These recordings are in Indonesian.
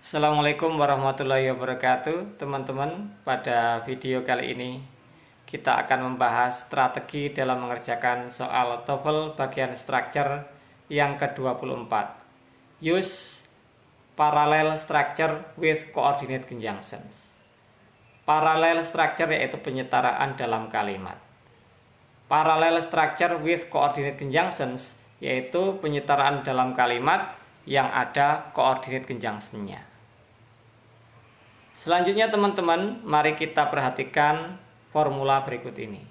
Assalamualaikum warahmatullahi wabarakatuh, teman-teman. Pada video kali ini kita akan membahas strategi dalam mengerjakan soal TOEFL bagian structure yang ke-24. Use parallel structure with coordinate conjunctions. Parallel structure yaitu penyetaraan dalam kalimat. Parallel structure with coordinate conjunctions yaitu penyetaraan dalam kalimat yang ada coordinate conjunction-nya. Selanjutnya teman-teman, mari kita perhatikan formula berikut ini.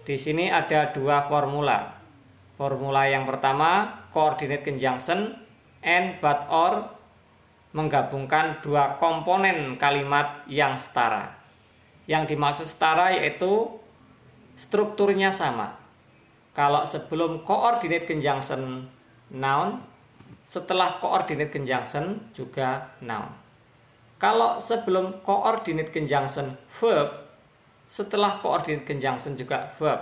Di sini ada dua formula. Formula yang pertama, coordinate conjunction and but or, menggabungkan dua komponen kalimat yang setara. Yang dimaksud setara yaitu strukturnya sama. Kalau sebelum coordinate conjunction noun, setelah coordinate conjunction juga noun. Kalau sebelum coordinate conjunction verb, setelah coordinate conjunction juga verb.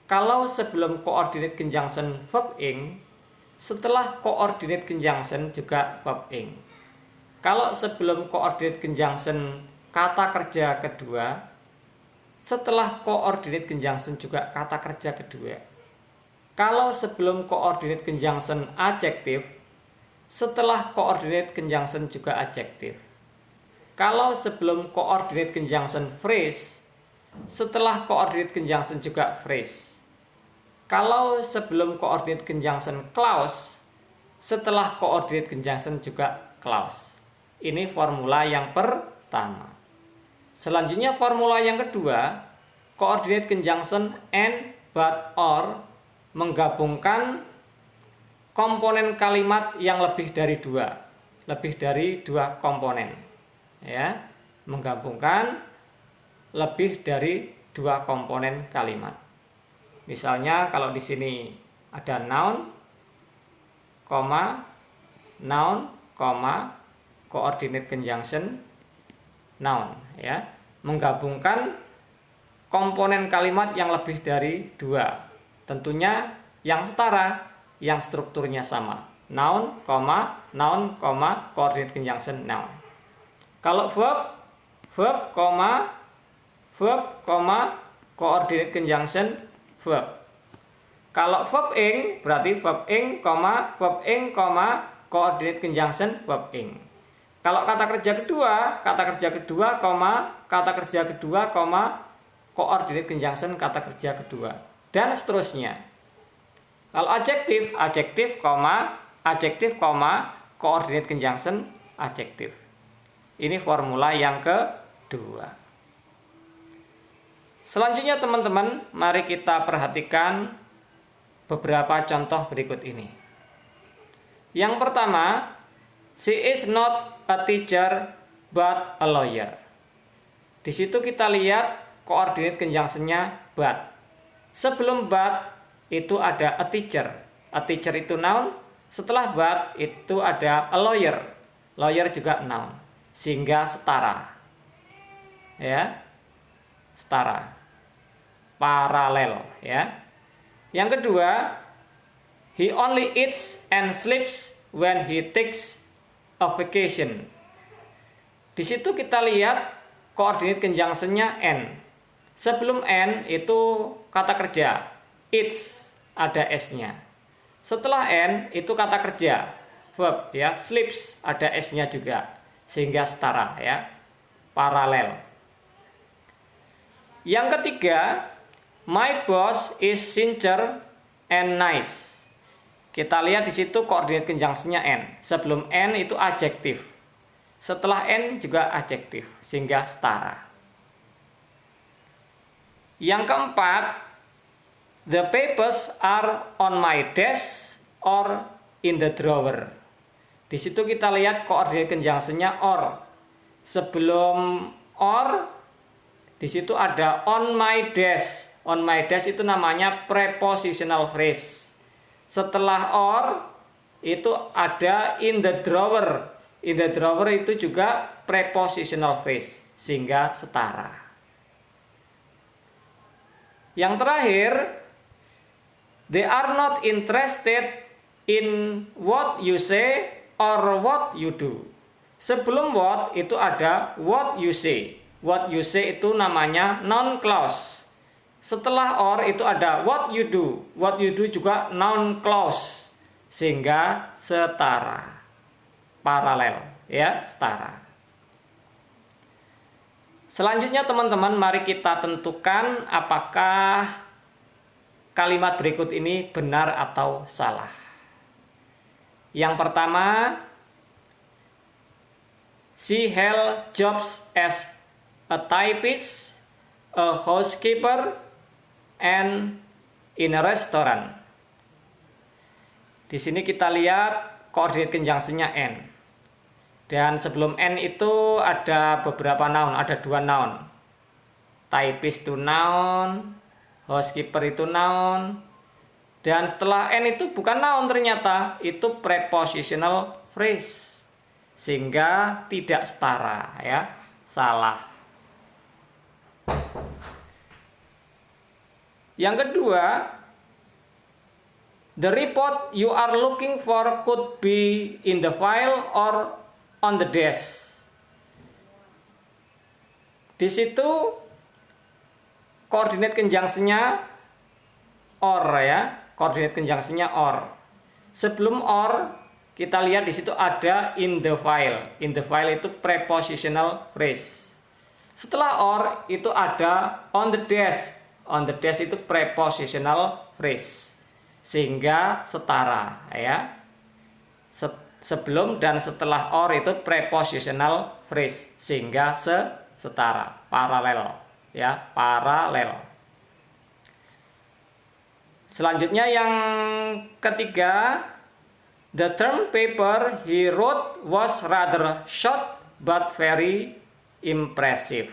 Kalau sebelum coordinate conjunction verb ing, setelah coordinate conjunction juga verb ing. Kalau sebelum coordinate conjunction kata kerja kedua, setelah coordinate conjunction juga kata kerja kedua. Kalau sebelum coordinate conjunction adjektif, setelah coordinate conjunction juga adjektif. Kalau sebelum coordinate conjunction phrase, setelah coordinate conjunction juga phrase. Kalau sebelum coordinate conjunction clause, setelah coordinate conjunction juga clause. Ini formula yang pertama. Selanjutnya formula yang kedua, coordinate conjunction and but or, menggabungkan komponen kalimat yang lebih dari dua komponen, ya, menggabungkan lebih dari dua komponen kalimat. Misalnya kalau di sini ada noun, coordinate conjunction noun, ya, menggabungkan komponen kalimat yang lebih dari dua, tentunya yang setara, yang strukturnya sama. Noun, coordinate conjunction noun. Kalau verb, coordinate conjunction verb. Kalau verb ing, berarti verb ing, coordinate conjunction verb ing. Kalau kata kerja kedua, coordinate conjunction kata kerja kedua. Dan seterusnya. Kalau adjektif, coordinate conjunction adjektif. Ini formula yang kedua. Selanjutnya teman-teman, mari kita perhatikan beberapa contoh berikut ini. Yang pertama, she is not a teacher but a lawyer. Di situ kita lihat coordinate conjunction-nya but. Sebelum but itu ada a teacher. A teacher itu noun. Setelah but itu ada a lawyer. Lawyer juga noun. Sehingga setara. Ya. Setara. Paralel, ya. Yang kedua, he only eats and sleeps when he takes a vacation. Di situ kita lihat coordinate conjunction-nya and. Sebelum and itu kata kerja. Eats, ada S-nya. Setelah N itu kata kerja, verb, ya. Sleeps, ada S-nya juga, sehingga setara, ya. Paralel. Yang ketiga, my boss is sincere and nice. Kita lihat di situ koordinat conjunction-nya N. Sebelum N itu adjektif. Setelah N juga adjektif, sehingga setara. Yang keempat, the papers are on my desk or in the drawer. Di situ kita lihat coordinate conjunction-nya or. Sebelum or, di situ ada on my desk. On my desk itu namanya prepositional phrase. Setelah or, itu ada in the drawer. In the drawer itu juga prepositional phrase, sehingga setara. Yang terakhir, they are not interested in what you say or what you do. Sebelum what itu ada what you say. What you say itu namanya noun clause. Setelah or itu ada what you do. What you do juga noun clause. Sehingga setara. Paralel, ya, setara. Selanjutnya teman-teman, mari kita tentukan apakah kalimat berikut ini benar atau salah. Yang pertama, she held jobs as a typist, a housekeeper, and in a restaurant. Di sini kita lihat koordinat conjunction-nya N. Dan sebelum N itu ada beberapa noun, ada 2 noun. Typist itu noun, housekeeper itu noun. Dan setelah N itu bukan noun ternyata, itu prepositional phrase. Sehingga tidak setara, ya, salah. Yang kedua, the report you are looking for could be in the file or on the desk. Di situ koordinat conjunction-nya or, ya, koordinat conjunction-nya or. Sebelum or kita lihat di situ ada in the file. In the file itu prepositional phrase. Setelah or itu ada on the desk. On the desk itu prepositional phrase. Sehingga setara, ya. Sebelum dan setelah or itu prepositional phrase. Sehingga setara, paralel, ya, paralel. Selanjutnya yang ketiga, the term paper he wrote was rather short but very impressive.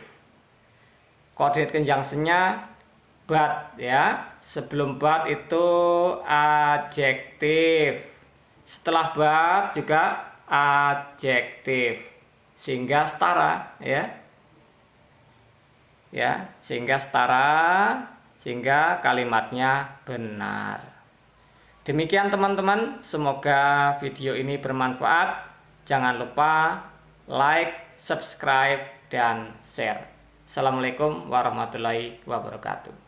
Koordinat conjunction-nya but, ya. Sebelum but itu adjektif. Setelah but juga adjektif. Sehingga setara, ya. Ya, sehingga setara, sehingga kalimatnya benar. Demikian teman-teman, semoga video ini bermanfaat. Jangan lupa like, subscribe, dan share. Assalamualaikum warahmatullahi wabarakatuh.